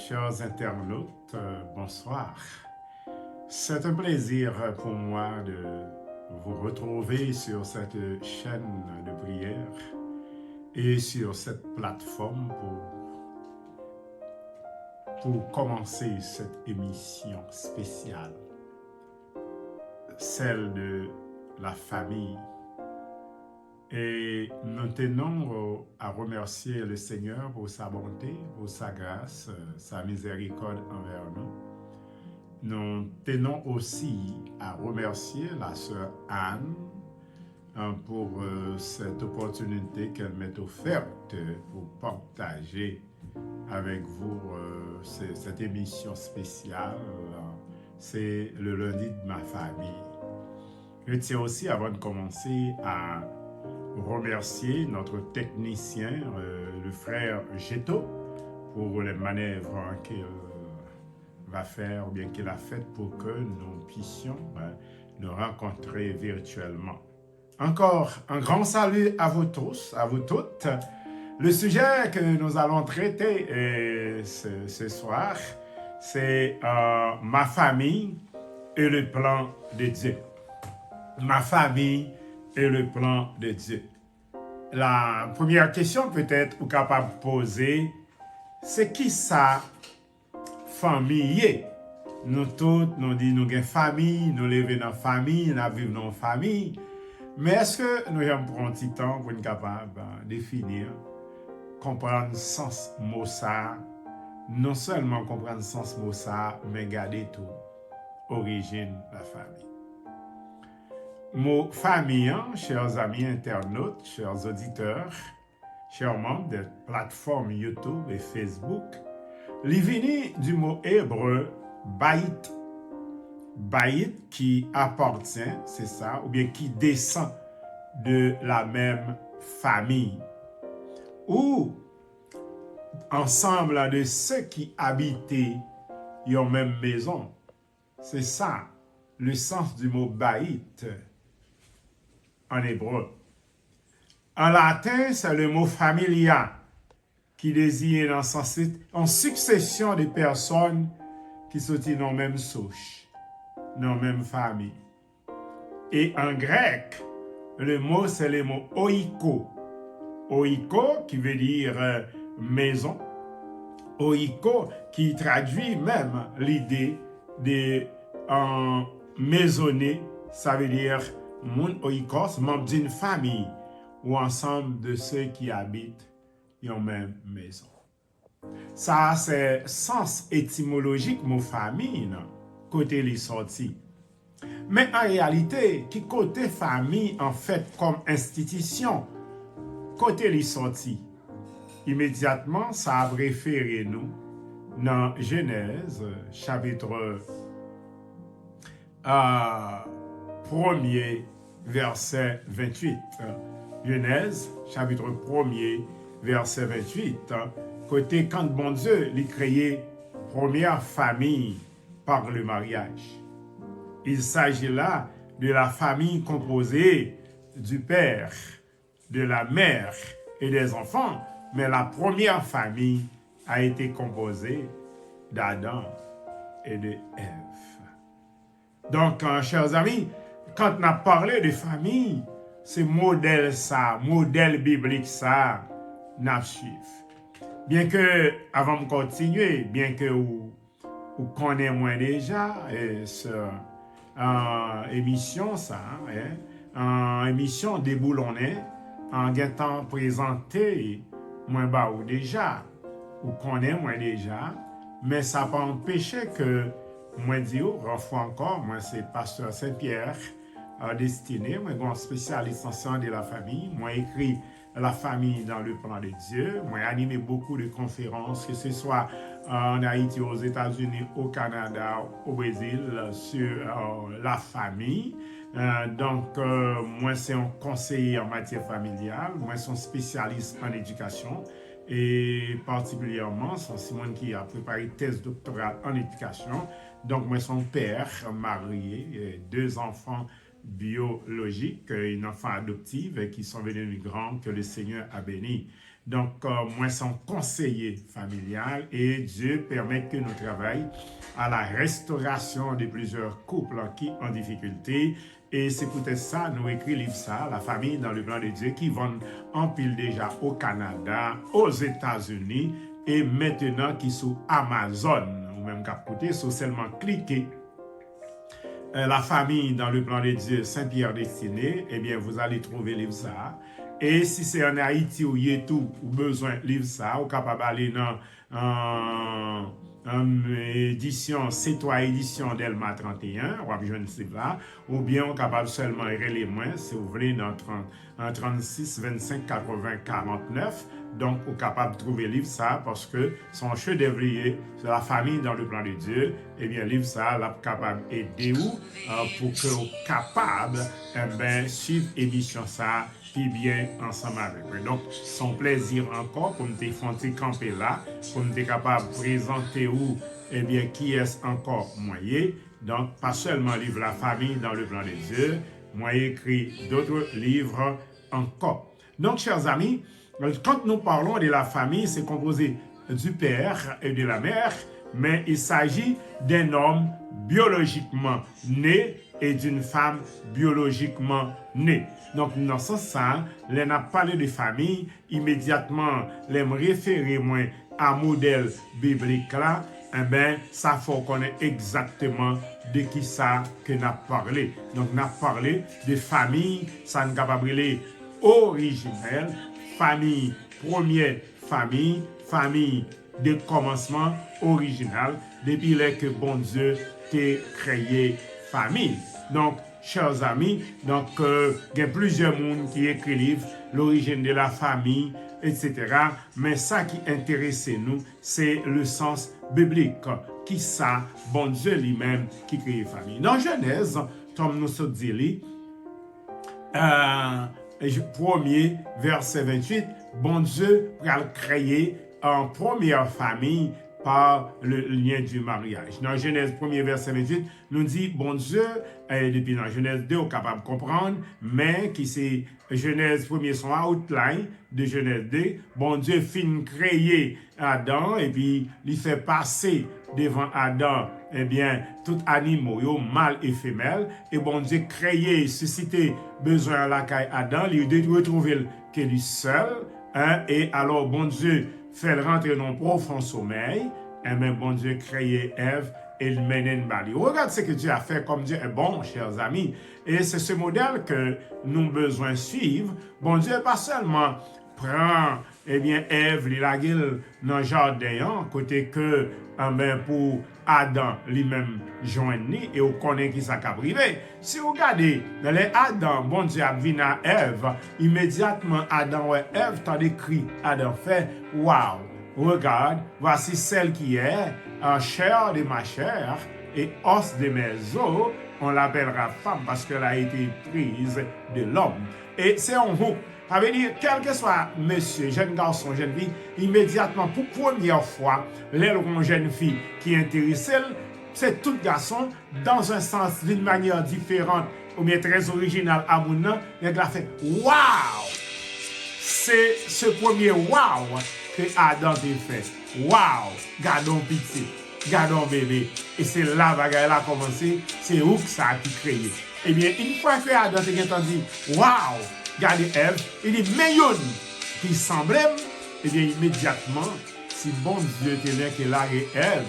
chers internautes, bonsoir. C'est un plaisir pour moi de vous retrouver sur cette chaîne de prière et sur cette plateforme pour commencer cette émission spéciale, celle de la famille. Et nous tenons à remercier le Seigneur pour sa bonté, pour sa grâce, sa miséricorde envers nous. Nous tenons aussi à remercier la sœur Anne pour cette opportunité qu'elle m'est offerte pour partager avec vous cette émission spéciale. C'est le lundi de ma famille. Je tiens aussi, avant de commencer, à remercier notre technicien, le frère Géto, pour les manœuvres qu'il va faire ou bien qu'il a faites pour que nous puissions nous rencontrer virtuellement. Encore un grand salut à vous tous, à vous toutes. Le sujet que nous allons traiter ce soir, c'est ma famille et le plan de Dieu. Ma famille et le plan de Dieu. La première question peut-être ou capable de poser, c'est qui ça famille? Nous tous, nous disons nous avons famille, nous vivons dans la famille, nous vivons dans la famille. Mais est-ce que nous avons pris un petit temps pour être capable de définir, comprendre le sens mot ça, non seulement comprendre le sens mot ça, mais garder tout, origine de la famille. Mot famille, chers amis internautes, chers auditeurs, chers membres des plateformes YouTube et Facebook, il vient du mot hébreu baït. Baït qui appartient, c'est ça, ou bien qui descend de la même famille. Ou ensemble de ceux qui habitaient une même maison. C'est ça, le sens du mot baït en hébreu. En latin, c'est le mot familia qui désigne en succession de personnes qui sont dans la même souche, dans la même famille. Et en grec, le mot, c'est le mot oiko. Oiko qui veut dire maison. Oiko qui traduit même l'idée de maisonner, ça veut dire mon oikos, membre d'une famille ou ensemble de ceux qui habitent une même maison. Ça, c'est sens étymologique mot famille, non? Côté les sorties. Mais en réalité, qui côté famille, en fait, comme institution, côté les sorties, immédiatement, ça a référé nous dans Genèse, chapitre 1er, verset 28. Genèse, chapitre 1er, verset 28. Côté quand bon Dieu, il créé première famille par le mariage. Il s'agit là de la famille composée du père, de la mère et des enfants, mais la première famille a été composée d'Adam et de Ève. Donc, chers amis, quand on a parlé de famille, c'est modèle ça, modèle biblique ça, n'a suivre. Bien que, avant de continuer, bien que vous connaissez moins déjà cette émission ça, en émission déboulonnée, en étant présenté moins bas ou déjà, vous connaissez moins déjà, mais ça n'a pas empêché que moi dis fois encore, moi c'est pasteur Saint-Pierre destiné, moi grand spécialiste en sciences de la famille, moi écrit la famille dans le plan de Dieu, moi animé beaucoup de conférences, que ce soit en Haïti, aux États-Unis, au Canada, au Brésil, sur la famille. Donc, moi c'est un conseiller en matière familiale, moi c'est un spécialiste en éducation, et particulièrement, c'est Simone qui a préparé thèse doctorale en éducation. Donc, moi, son père, marié, 2 enfants biologiques, une enfant adoptive qui sont venus grands que le Seigneur a bénis. Donc, moi, son conseiller familial et Dieu permet que nous travaillions à la restauration de plusieurs couples qui ont difficulté. Et c'est peut-être ça, nous écrit livre ça, la famille dans le plan de Dieu, qui vont en pile déjà au Canada, aux États-Unis et maintenant qui sont Amazon, ou même qu'à côté, sont seulement cliquer la famille dans le plan de Dieu, Saint-Pierre destiné, eh bien, vous allez trouver livre ça. Et si c'est en Haïti ou tout, ou besoin de livre ça, ou capable d'aller dans édition, c'est toi édition Delma 31, ou bien je ne sais pas, ou bien on est capable seulement de les moins, si vous voulez, dans 36, 25, 80, 49. Donc, on est capable de trouver livre ça parce que son chef-d'œuvre c'est la famille dans le plan de Dieu. Eh bien, livre ça, là, capable d'aider vous pour que vous capable suivre l'émission ça puis bien ensemble avec eux. Donc, son plaisir encore pour nous faire camper là, pour nous être capable de présenter où, eh bien, qui est encore moyen. Donc, pas seulement livre la famille dans le plan de Dieu, moi écrit d'autres livres encore. Donc, chers amis, quand nous parlons de la famille, c'est composé du père et de la mère, mais il s'agit d'un homme biologiquement né et d'une femme biologiquement née. Donc, dans ce sens, les n'a parlé de famille, immédiatement, les me référer moins à modèle biblique là, eh bien, ça faut connaître exactement de qui ça que n'a parlé. Donc, n'a parlé de famille, ça n'a pas brûlé originelle, famille, première famille, famille de commencement original, depuis que bon Dieu t'a créé famille. Donc, chers amis, donc, il y a plusieurs mondes qui écrivent l'origine de la famille, etc. Mais ça qui intéresse nous, c'est le sens biblique. Qui ça, bon Dieu lui-même qui crée famille. Dans Genèse, comme nous sommes dit, premier verset 28, bon Dieu va créer en première famille par le lien du mariage. Dans Genèse 1er verset 28, nous dit, bon Dieu, depuis dans Genèse 2, on est capable de comprendre, mais qui c'est Genèse 1er son outline de Genèse 2, bon Dieu fin créer Adam et puis il fait passer devant Adam, eh bien, tout animaux, mâle et femelle, et bon Dieu créer, susciter besoin à la caille Adam, il doit retrouver que lui seul, et alors bon Dieu fait rentrer dans un profond sommeil, et bien bon Dieu créer Ève et le mène une balle. Regarde ce que Dieu a fait, comme Dieu est bon, chers amis. Et c'est ce modèle que nous avons besoin de suivre. Bon Dieu pas seulement prend, eh bien, Ève, la gueule dans le jardin, côté que, pour Adam lui-même joindre et on connaît qui ça a privé. Si vous regardez, dans les Adam, bon Dieu a vu à Ève, immédiatement Adam et Ève t'ont décrit, Adam fait, waouh, regarde, voici celle qui est en chair de ma chair et os de mes os, on l'appellera femme parce qu'elle a été prise de l'homme. Et c'est en vous. Ça veut dire, quel que soit monsieur, jeune garçon, jeune fille, immédiatement, pour première fois, l'aileron jeune fille qui est intéressée, c'est tout garçon, dans un sens, d'une manière différente, ou bien très originale à mon nom, il a fait waouh! C'est ce premier waouh que Adam a fait. Waouh! Gardons pitié, gardons bébé. Et c'est là que bagaille a commencé, c'est où que ça a été créé. Eh bien, une fois que Adam a entendu waouh! Regardez Ève, il dit, mais yon qui semblait, et bien immédiatement, si bon Dieu tenait que là et Ève,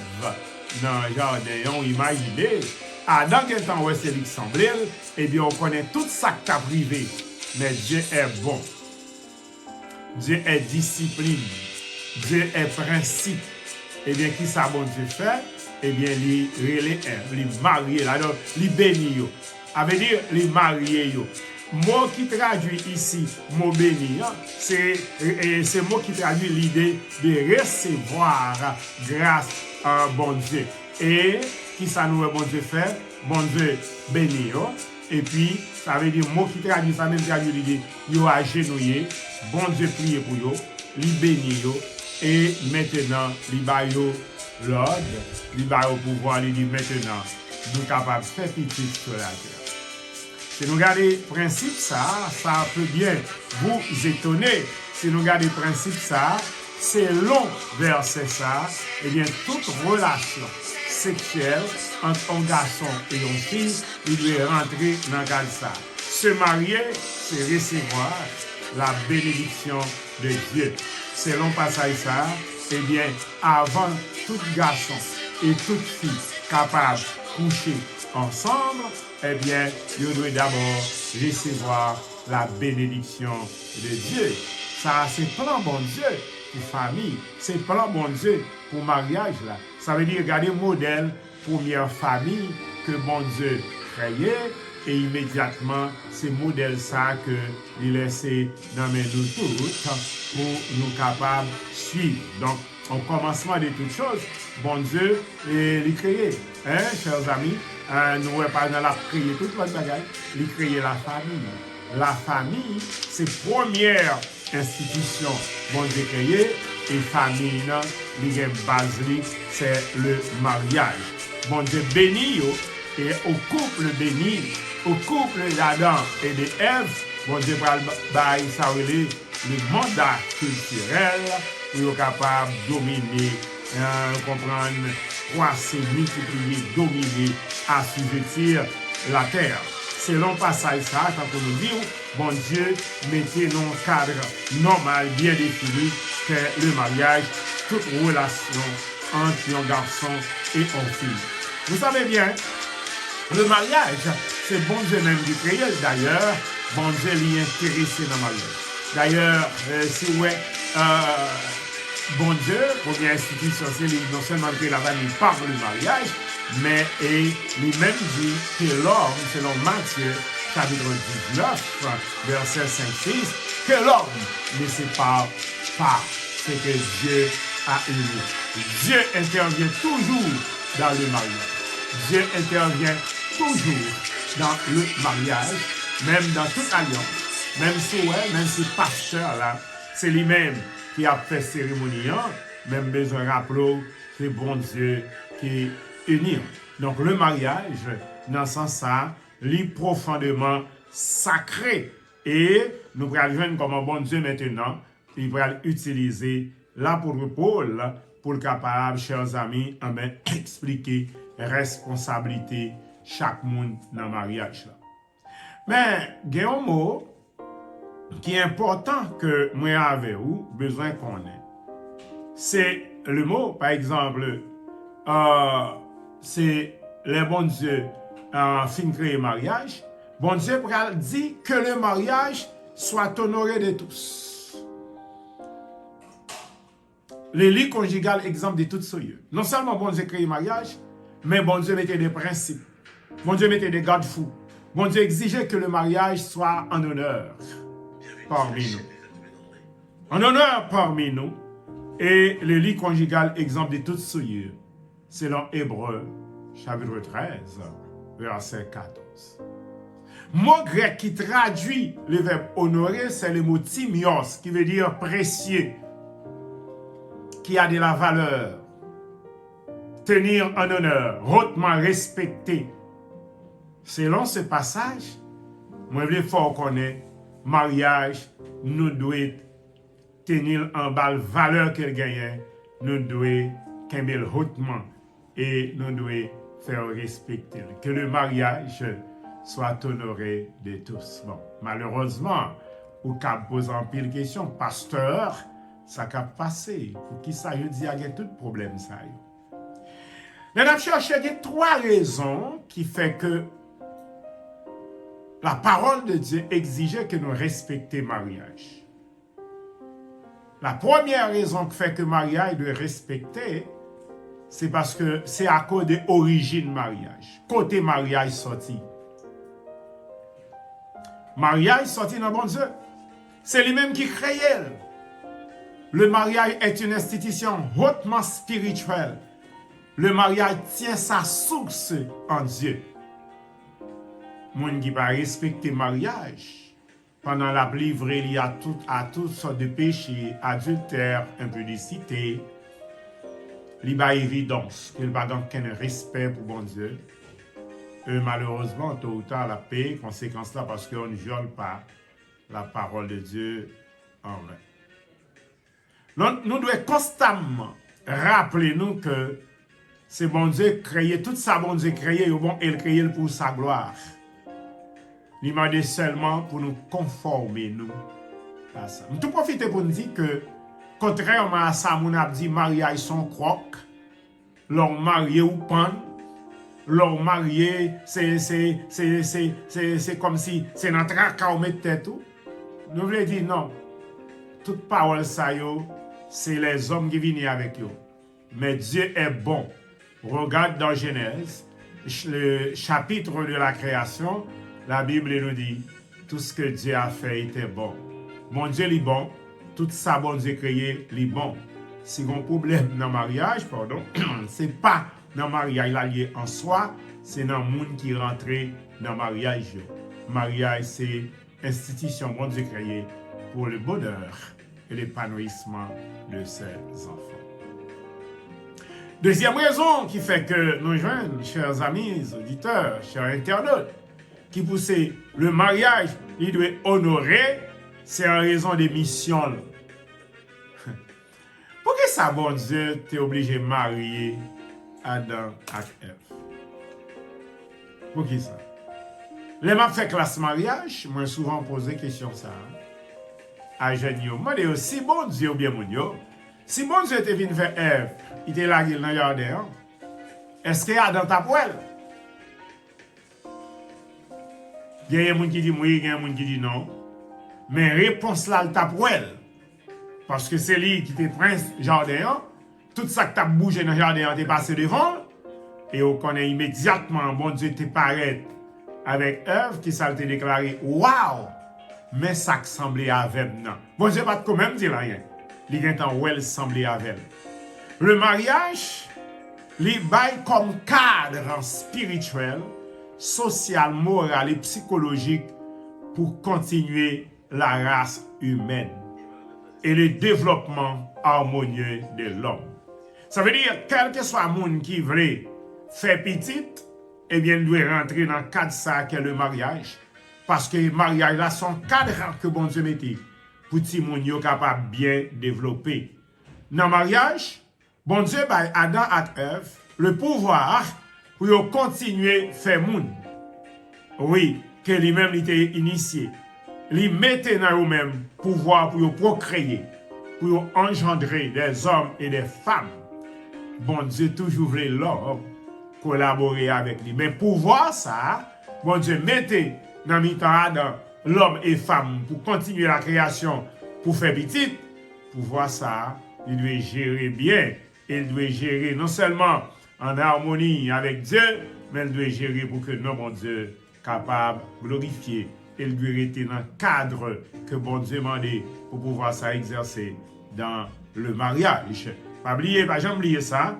dans le jardin, on imaginait, Adam qui est en c'est qui semblait, et bien on connaît tout ça que t'as privé. Mais Dieu est bon. Dieu est discipline. Dieu est principe. Et bien, qui ça bon Dieu fait? Eh bien, il relève Ève, il marie, là, il bénit. Ça veut dire, il marie. Mot qui traduit ici, mot béni, c'est mot qui traduit l'idée de recevoir grâce à bon Dieu. Et qui ça nous bon Dieu fait? Bon Dieu béni. Et puis, ça veut dire, mot qui traduit, ça même traduit l'idée, yo agenouillé, bon Dieu prie pour yo, li béni yo, et maintenant, li ba yo l'ordre, li ba yo pouvoir, li dit maintenant, nous capables de faire petit sur la terre. Si nous regardons le principe, ça peut bien vous étonner. Si nous regardons le principe, c'est long verset ça, eh bien, toute relation sexuelle entre un garçon et une fille, il doit rentrer dans le cadre ça. Se marier, c'est recevoir la bénédiction de Dieu. Selon passage ça, eh bien, avant tout garçon et toute fille capable de coucher ensemble, eh bien, il doit d'abord recevoir la bénédiction de Dieu. Ça, c'est plan bon Dieu pour famille. C'est plan bon Dieu pour mariage là. Ça veut dire regarder modèle première famille que bon Dieu créé et immédiatement c'est modèle ça que il laissé dans mes nous toutes pour nous capables suivre. Donc au commencement de toutes choses, bon Dieu il créé, hein, chers amis, nous pas dans la créé toute votre bagaille, il créé la famille. La famille, c'est première institution bon Dieu créé et famille là, les base c'est le mariage. Bon Dieu béni et au couple béni, au couple d'Adam et d'Ève, bon Dieu va bailler ça le mandat culturel pour être capable de dominer, comprendre, croiser, multiplier, dominer, assujettir la terre. Selon passage ça, quand on nous dit, bon Dieu mettez dans un cadre normal, bien défini, que le mariage, toute relation entre un garçon et une fille. Vous savez bien, le mariage, c'est bon Dieu même qui crée. D'ailleurs, bon Dieu l'y est intéressé dans le mariage. D'ailleurs, si ouais, bon Dieu, première institution, c'est non seulement que la famille par le mariage, mais lui-même dit que l'homme, selon Matthieu, chapitre 19, verset 5-6, que l'homme ne sépare pas ce que Dieu a uni. Dieu intervient toujours dans le mariage. Dieu intervient toujours dans le mariage, même dans toute alliance. Même si pasteur là, c'est lui-même qui a fait cérémonie, même besoin de rappeler, c'est bon Dieu qui unit. Donc le mariage, dans ce sens-là, est profondément sacré. Et nous allons comme un bon Dieu maintenant, il va utiliser l'apôtre Paul pour le capable, chers amis, expliquer responsabilité chaque monde dans le mariage. Mais il y a un mot qui est important que moi avec vous, besoin qu'on ait. C'est le mot, par exemple, c'est le bon Dieu fin créer mariage. Bon Dieu dit que le mariage soit honoré de tous. Le lit conjugal, exemple de tout ce lieu. Non seulement bon Dieu crée le mariage, mais bon Dieu mettait des principes. Bon Dieu mettait des garde-fous. Bon Dieu exigeait que le mariage soit en honneur parmi nous. En honneur parmi nous. Et le lit conjugal, exemple de tout ce lieu, selon Hébreux, chapitre 13, verset 14. Mot grec qui traduit le verbe honorer, c'est le mot timios, qui veut dire précieux, qui a de la valeur, tenir en honneur, hautement respecté. Selon ce passage, moi je veux fort connaître, mariage, nous devons tenir en bas la valeur qu'elle gagne, nous devons qu'elle hautement et nous devons faire respecter. Que le mariage soit honoré de tous. Bon, malheureusement, au cap pose en pile question, pasteur, ça a passé. Pour qui ça, je dis, il y a tout problème ça. Nous avons cherché trois raisons qui font que la parole de Dieu exigeait que nous respections le mariage. La première raison qui fait que le mariage doit respecter, c'est parce que c'est à cause de l'origine mariage. Côté mariage sorti. Mariage sorti dans bon Dieu. C'est lui-même qui crée. Le mariage est une institution hautement spirituelle. Le mariage tient sa source en Dieu. Moun qui va respecter le mariage, pendant la livrée, il y a toutes sortes de péchés, adultère, impudicité, il y a évidence qu'il n'y a pas aucun respect pour bon Dieu. malheureusement, tôt ou tard, la paix, conséquence là, parce qu'on ne viole pas la parole de Dieu en vain. Donc, nous devons constamment rappeler nous que c'est bon Dieu créé, tout ça bon Dieu créé, bon, il créé pour sa gloire. Il m'a dit seulement pour nous conformer nous à ça. Je profite pour nous dire que, contrairement à ça, mon a dit mariage son croc, l'homme marié ou pan, l'homme marié, c'est comme si c'est notre raka ou mettre tête tout. Nous voulons dire non. Toute parole ça yo, c'est les hommes qui viennent avec eux. Mais Dieu est bon. Regarde dans Genèse, le chapitre de la création, la Bible nous dit, tout ce que Dieu a fait était bon. Mon Dieu est bon, tout ça bon Dieu créé est bon. Si on a un problème dans le mariage, pardon, c'est pas dans le mariage lié en soi, c'est dans le monde qui rentre dans le mariage. Le mariage, c'est l'institution bon Dieu créée pour le bonheur et l'épanouissement de ses enfants. Deuxième raison qui fait que nous jeunes, chers amis, auditeurs, chers internautes, qui poussent le mariage, il doit honorer, c'est en raison des missions. Pourquoi ça, bon Dieu, t'es obligé de marier Adam et Ève? Pourquoi ça? Les m'a fait classe mariage, moi souvent posé question ça. À jeunes, moi dis si bon Dieu ou bien mon Dieu, si bon Dieu était venu faire Ève, il était là dans le jardin. Est-ce qu'il y a dans ta poêle? Il y a des gens qui disent oui, il y a des gens qui disent non. Mais réponse là, le ta poêle. Parce que c'est lui qui était prince jardin. Tout ça que tu as bougé dans le jardin, tu es passé devant. Et on connaît immédiatement, bon Dieu te paraît avec Ève, qui ça te déclaré, waouh! Mais ça semblait avec non. Bon Dieu pas quand même dire rien. Il y a un temps où elle semblait avec elle. Le mariage, il bail comme cadre spirituel, social, moral et psychologique pour continuer la race humaine et le développement harmonieux de l'homme. Ça veut dire, quel que soit le monde qui veut faire petit, eh bien, il doit rentrer dans le cadre ça qu'est le mariage. Parce que le mariage, là, son cadre que bon Dieu mettait pour que les gens capable bien développer. Dans le mariage, bon Dieu, Adam et Ève, le pouvoir pour continuer à faire monde. Oui, que lui-même était initié. Il mettait dans eux-mêmes pouvoir pour procréer, pour engendrer des hommes et des femmes. Bon Dieu toujours voulait l'homme collaborer avec lui. Mais pouvoir ça, bon Dieu mettait dans mi-temps Adam, l'homme et femme pour continuer la création, pour faire petit. Pouvoir ça, il doit gérer bien. Il doit gérer non seulement en harmonie avec Dieu, mais il doit gérer pour que notre bon Dieu capable de glorifier. Il doit rester dans le cadre que bon Dieu m'a demandé pour pouvoir ça exercer dans le mariage. Pas oublier, pas jamais oublier ça.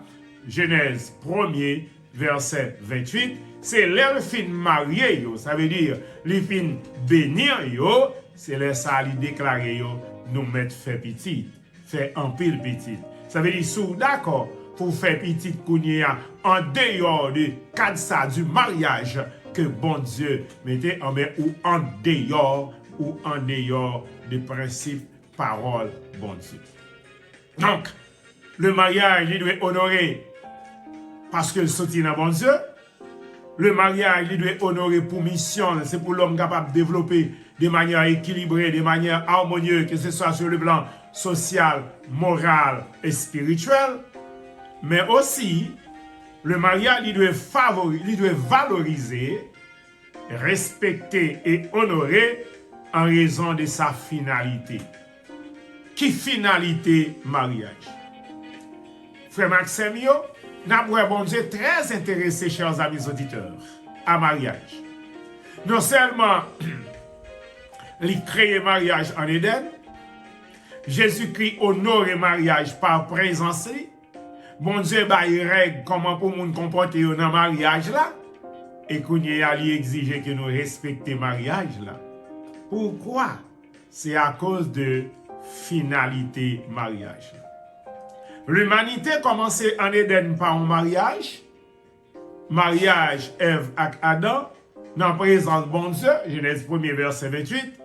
Genèse 1er, verset 28. C'est leur fin marié, ça veut dire les fin bénir, c'est leur ça lui déclarer, nous mettre fait petit, fait un pile petit. Ça veut dire, sous d'accord, pour faire petit kounia en dehors de cadre ça du mariage que bon Dieu mettait en main ou en dehors des principes, paroles, bon Dieu. Donc, le mariage, il doit honorer parce que le soutient dans bon Dieu. Le mariage, il doit honorer pour mission, c'est pour l'homme capable de développer de manière équilibrée, de manière harmonieuse, que ce soit sur le plan social, moral et spirituel. Mais aussi, le mariage, il doit valoriser, respecter et honorer en raison de sa finalité. Qui finalité mariage? Frère Maxime, nous bon Dieu très intéressé, chers amis auditeurs, à mariage. Non seulement il crée mariage en Éden, Jésus-Christ honore le mariage par présence. Bon Dieu bail règle comment pour nous comporter dans le mariage là, et qu'on y a exigé que nous respections le mariage là. Pourquoi? C'est à cause de finalité mariage. L'humanité commençait en Éden par un mariage mariage Ève ak Adam, dans présence bon Dieu, Genèse 1er verset 28,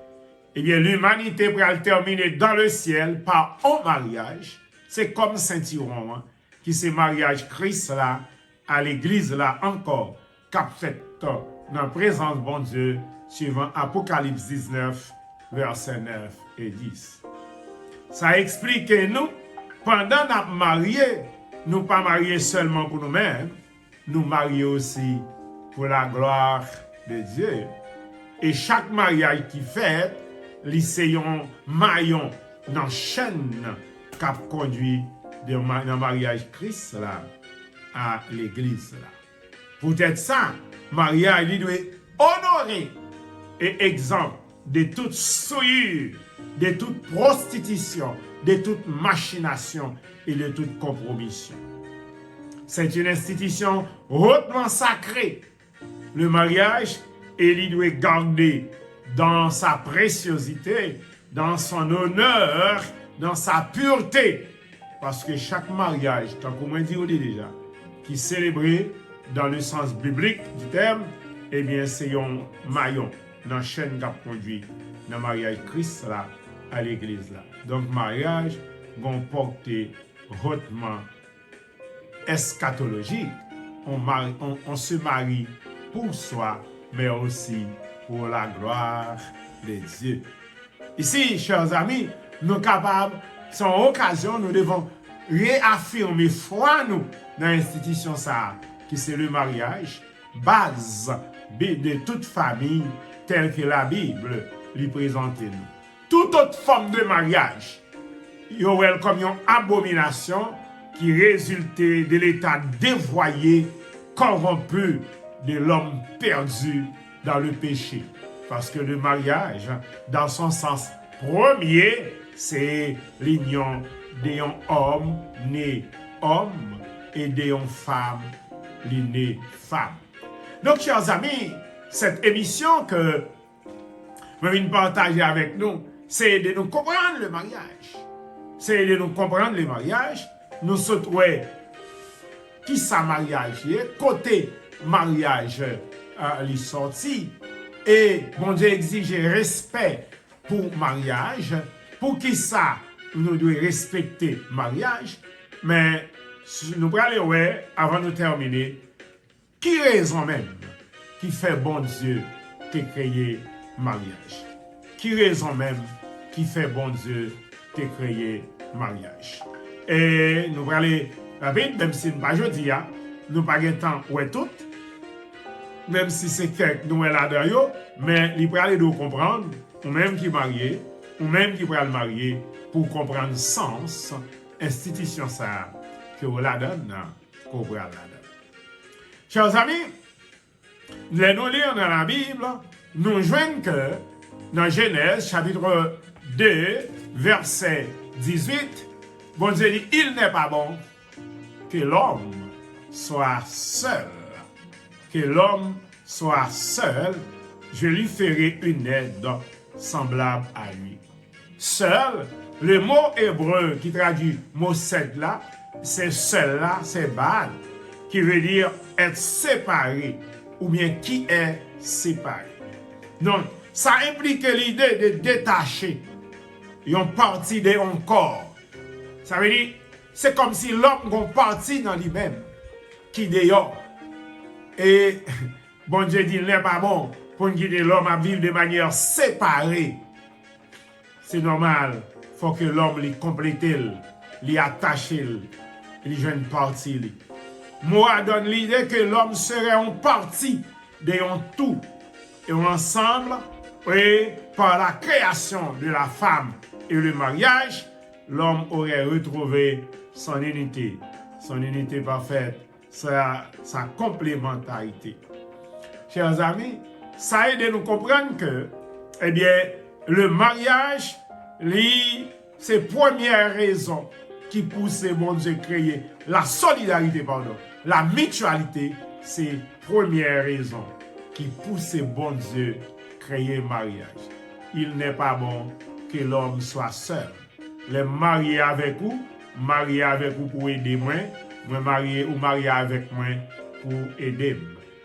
eh bien l'humanité pral terminer dans le ciel par un mariage. C'est comme Saint-Iron, hein, qui c'est mariage Christ là, à l'église là encore, cap fait dans présence bon Dieu, suivant Apocalypse 19, versets 9 et 10. Ça explique que nous, pendant notre marié, nous pas mariés seulement pour nous-mêmes, nous marions aussi pour la gloire de Dieu. Et chaque mariage qui fait, lycéon maillon dans chaîne qui conduit dans le mariage Christ là, à l'église là. Peut-être ça, mariage il doit honorer et exemple de toute souillure, de toute prostitution, de toute machination et de toute compromission. C'est une institution hautement sacrée. Le mariage, il doit garder dans sa préciosité, dans son honneur, dans sa pureté. Parce que chaque mariage, tant qu'on m'a dit déjà, qui est célébré dans le sens biblique du terme, eh bien c'est un maillon dans la chaîne qui a conduit dans le mariage Christ là, à l'église là. Donc mariage, vont porter hautement eschatologique. On se marie pour soi, mais aussi pour la gloire de Dieu. Ici, chers amis, nous capables, sans occasion, nous devons réaffirmer foi nous dans l'institution ça, qui c'est le mariage, base de toute famille telle que la Bible lui présente nous. Toute autre forme de mariage, il y a comme une abomination qui résultait de l'état dévoyé, corrompu de l'homme perdu dans le péché. Parce que le mariage, dans son sens premier, c'est l'union d'un homme né homme et d'une femme née femme. Donc, chers amis, cette émission que je viens de partager avec nous, c'est de nous comprendre le mariage. C'est de nous comprendre le mariage. Nous souhaitons qui ça mariage est, côté mariage les sorti. Et bon Dieu exige respect pour mariage. Pour qui ça, nous devons respecter mariage. Mais nous allons voir, avant de terminer, qui raison même qui fait bon Dieu qui créé mariage? Qui raison même qui fait bon Dieu qui créé mariage? Et nous allons aller rapide, même si nous ne pas jeudi, nous pas de temps ouais tout, même si c'est quelques nous là-dedans, mais il peut aller nous comprendre, ou même qui marié, ou même qui peut le marier, pour comprendre le sens, institution ça, que vous la donne, qu'on peut la donne. Chers amis, nous lire dans la Bible, nous joignons que dans Genèse, chapitre 2, verset 18, bon Dieu dit, il n'est pas bon que l'homme soit seul. Que l'homme soit seul, je lui ferai une aide semblable à lui. Seul, le mot hébreu qui traduit mot seul là, c'est seul là, c'est bal, qui veut dire être séparé, ou bien qui est séparé. Donc, ça implique l'idée de détacher une partie de son corps. Ça veut dire, c'est comme si l'homme a une partie dans lui-même, qui dehors. Et bon Dieu dit, il n'est pas bon pour guider l'homme à vivre de manière séparée. C'est normal, il faut que l'homme lui complète, lui attache, lui joue une partie. Moi, donne l'idée que l'homme serait en partie de un tout. Et ensemble, et par la création de la femme et le mariage, l'homme aurait retrouvé son unité parfaite, sa complémentarité. Chers amis, ça aide à nous comprendre que, eh bien, le mariage, c'est la première raison qui pousse bon Dieu créer la solidarité, la mutualité, c'est la première raison qui pousse bon Dieu créer mariage. Il n'est pas bon que l'homme soit seul. Les mariés avec vous pour aider moi marié ou marié avec moi pour aider.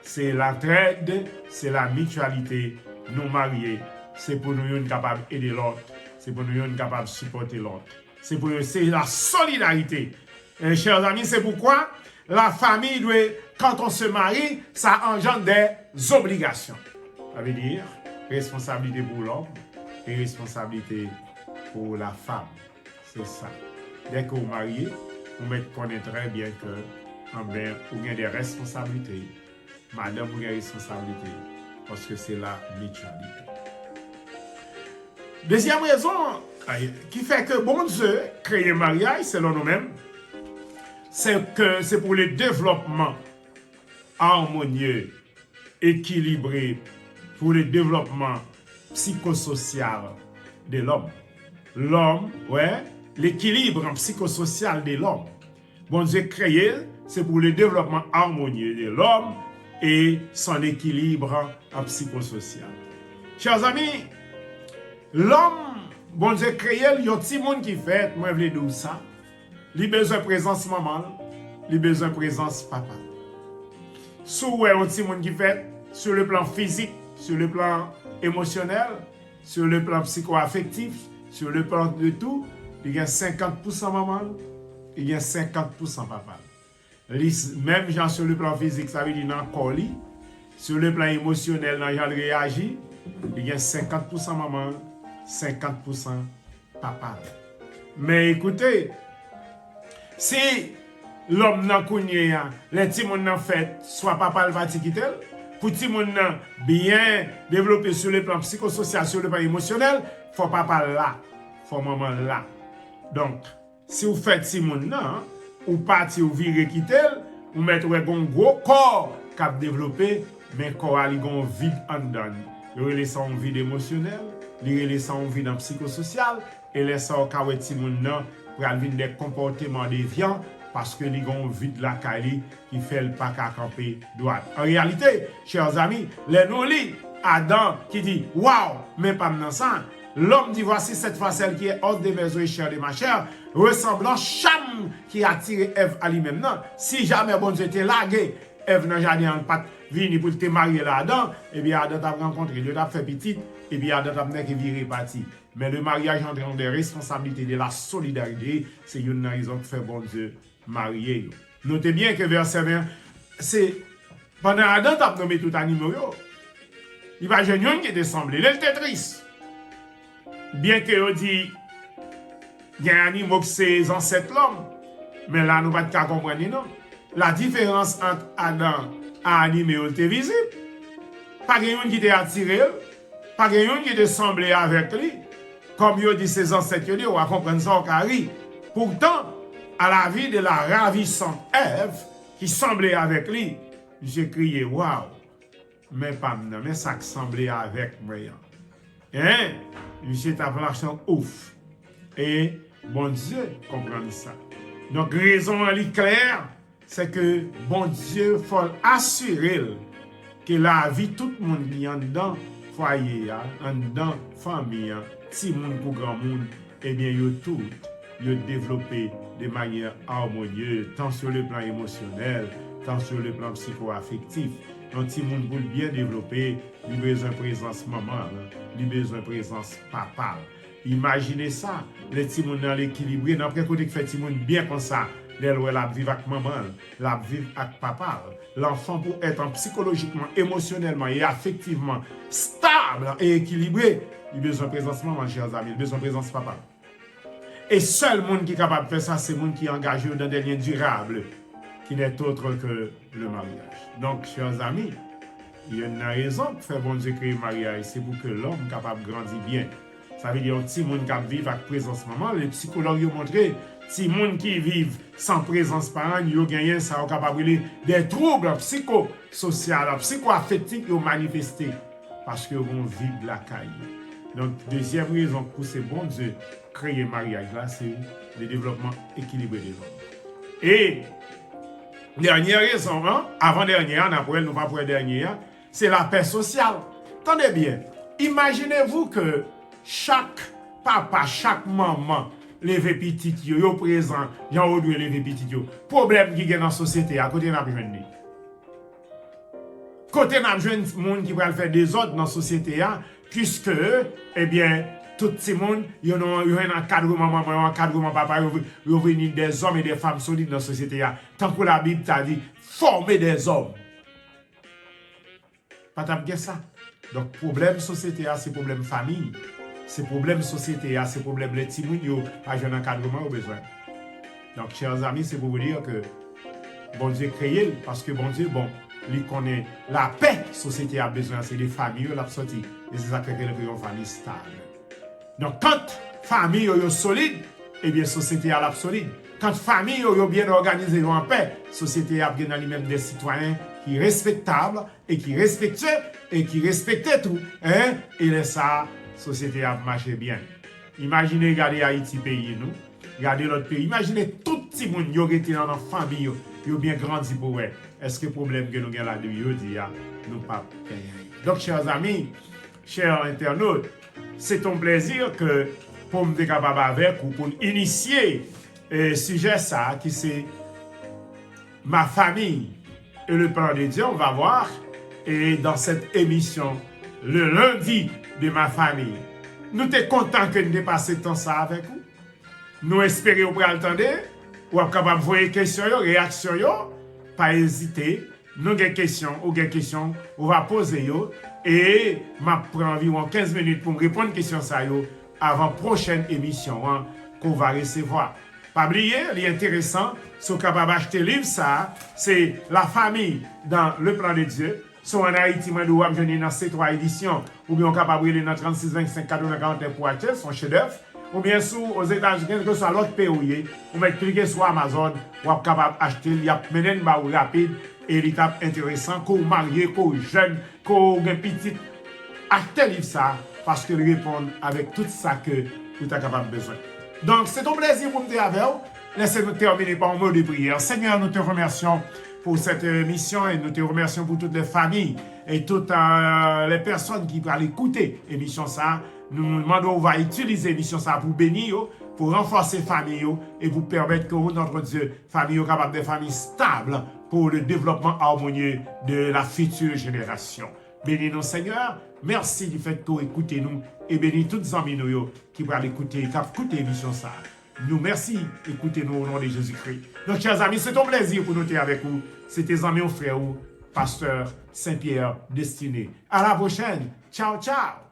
C'est l'entraide, c'est la mutualité. Nous mariés, c'est pour nous être capables d'aider l'autre. C'est pour nous être capables de supporter l'autre. C'est la solidarité. Et, chers amis, c'est pourquoi la famille doit, quand on se marie, ça engendre des obligations. Ça veut dire responsabilité pour l'homme et responsabilité pour la femme. C'est ça. Dès que vous mariez, vous connaissez très bien que vous avez des responsabilités. Madame, vous avez des responsabilités parce que c'est la mutualité. Deuxième raison qui fait que bon Dieu crée le mariage, selon nous-mêmes, c'est que c'est pour le développement harmonieux, équilibré, pour le développement psychosocial de l'homme. L'homme, ouais, l'équilibre psychosocial de l'homme. Bon Dieu créé, c'est pour le développement harmonieux de l'homme et son équilibre psychosocial. Chers amis, l'homme, bon Dieu créé, il y a un petit monde qui fait, moi je veux dire ça, il a besoin de présence maman, il a besoin de présence papa. Soit un petit monde qui fait, sur le plan physique, sur le plan émotionnel, sur le plan psycho-affectif, sur le plan de tout, il y a 50% maman, il y a 50% papa. Même genre sur le plan physique, ça veut dire dans le corps, sur le plan émotionnel, dans le réagit, il y a 50% maman, 50% papa. Mais écoutez, si l'homme n'a connu, les petits gens n'ont fait, soit papa va quitter, pour les petits gens bien développé sur le plan psychosocial, sur le plan émotionnel, il faut papa là, il faut maman là. Donc, si vous faites petits gens, ou parti ou virer quitter, ou mettre un gros corps qui a développé, mais corps a un vide en dedans. Il laisse un vide émotionnel, il laisse un vide en psychosocial, et laisse un kawet si moun nan pour avoir des comportements déviants parce que les gens vide la caille qui fait le pas qu'à camper droite. En réalité, chers amis, les nous lit Adam qui dit waouh, mais pas maintenant ça. L'homme dit voici cette facelle qui est hors de mes yeux chère de ma chair, ressemblant Cham qui a tiré Ève à lui-même. Non, si jamais bon Dieu était largué, Ève n'a jamais en pas venu pour te marier là Adam, et bien Adam t'a rencontré, il t'a fait petit, et bien Adam t'a qui viré parti. Mais le mariage entraîne des responsabilités, de la solidarité, c'est une raison qui fait bon Dieu marier. Notez bien que verset 20, c'est pendant Adam t'a nommé tout animal, il va jeune qui était semblé, il était triste. Bien que on dit il y a un animal qui c'est les ancêtres l'homme, mais là nous ne pouvons pas comprendre non. La différence entre Adam et animal était visible. Pas quelqu'un qui était attiré, pas quelqu'un qui était semblé avec lui. Comme il dit ses ancêtres, on va comprendre ça au carré. Pourtant, à la vie de la ravissante Ève, qui semblait avec lui, j'ai crié waouh, mais pas maintenant, mais ça qui semblait avec moi. Hein? J'ai tapé l'action ouf. Et bon Dieu comprend ça. Donc, raison elle est claire, c'est que bon Dieu faut assurer que la vie, tout le monde qui est en dedans, foyer, en dedans, famille, petit monde pour grand monde, eh bien, ils tout développé de manière harmonieuse, tant sur le plan émotionnel, tant sur le plan psycho-affectif. Un petit monde pour bien développer, il a besoin de présence maman, il a besoin de présence papa. Imaginez ça, les petits monde dans l'équilibre, n'importe côté qui fait petit monde bien comme ça, l'elle la vivre avec maman, la vivre avec papa. L'enfant pour être psychologiquement, émotionnellement et affectivement stable et équilibré, il a besoin de présence maman, chers amis, il a besoin de présence papa. Et seul monde qui est capable de faire ça, c'est le monde qui est engagé dans des liens durables, qui n'est autre que le mariage. Donc, chers amis, il y a une raison pour faire bon Dieu créer le mariage, c'est pour que l'homme soit capable de grandir bien. Ça veut dire un petit monde qui vit avec présence maman. Les psychologues ont montré si monde qui vivent sans présence parent, ils ont gagné ça ont capable des troubles psychosociaux, psycho-affectifs qui ont manifesté parce qu'ils vont vivre de la caille. Donc, deuxième raison pour ce bon Dieu créer le mariage là, c'est le développement équilibré des hommes. Et dernière raison, avant-dernière, après nous pas pour dernière, c'est la paix sociale. Tenez bien, imaginez-vous que chaque papa, chaque maman, lever petit yo présent, j'en doit lever petit yo. Problème qui est dans la société à côté de la jeune. côté n'a besoin de monde qui va faire des ordres dans la société, puisque, eh bien, tout ce monde, il y a un encadrement maman, un encadrement papa, il y a des hommes et des femmes solides dans la société. Tant que la Bible t'a dit, former des hommes. Pas t'as ça. Donc, problème société, c'est problème famille. C'est problème société, c'est problème les petits gens, pas un encadrement au besoin. Donc, chers amis, c'est pour vous dire que bon Dieu créé, parce que bon Dieu, bon, lui connaît la paix, société a besoin, c'est des familles, la sortie. Et c'est ça que une famille stable. Donc, quand famille est solide, eh bien, société a la solide. Quand famille est bien organisée en paix, société a bien lui-même des citoyens qui sont respectables et qui respectent et qui respectent tout. Hein? Et ça, société a marché bien. Imaginez, regardez Haïti, pays, nous. Regardez l'autre pays. Imaginez tout le monde qui était dans la famille, qui ont bien grandi pour eux. Est-ce que le problème que nous avons là-dedans, nous pas payer. Donc, chers amis, chers internautes, c'est un plaisir que pour me être capable avec ou pour initier le sujet ça, qui c'est ma famille et le plan de Dieu, on va voir. Et dans cette émission, le lundi de ma famille, nous sommes contents que nous ayons passé temps ça avec vous. Nous espérons que vous attendez, ou êtes capable de voir des questions, réactions, pas hésiter. Nous avons des questions, on va poser et je prends environ 15 minutes pour me répondre aux questions avant la prochaine émission qu'on va recevoir. Pas oublier, l'intéressant, si vous êtes capable d'acheter le livre, ça, c'est La famille dans le plan de Dieu. Soit en Haïti, vous venir dans ces 3 éditions, ou bien capable de dans 36, 25, 40, 41 pour acheter son chef-d'œuvre. Ou bien aux États-Unis, que ce soit l'autre pays, vous mettez cliquer sur Amazon, vous êtes capable d'acheter, il y a mené une barre rapide et l'étape intéressant, que vous mariez, que vous jeune, que vous avez petit. Achetez le livre ça, parce qu'il répond avec tout ça que vous êtes capable de besoin. Donc, c'est un plaisir pour nous avec vous. Laissez-nous terminer par un mot de prière. Seigneur, nous te remercions pour cette mission et nous te remercions pour toutes les familles et toutes les personnes qui peuvent écouter l'émission ça. Nous nous demandons, on va utiliser l'émission ça pour bénir, pour renforcer les familles et pour permettre que notre Dieu, famille capable de familles stables pour le développement harmonieux de la future génération. Bénis-nous, Seigneur. Merci du fait que vous écoutez nous et bénis toutes les amis qui vont écouter l'émission ça. Nous merci, écoutez-nous au nom de Jésus-Christ. Donc, chers amis, c'est un plaisir pour nous être avec vous. C'était amis, frères, pasteur Saint-Pierre Destiné. À la prochaine. Ciao, ciao.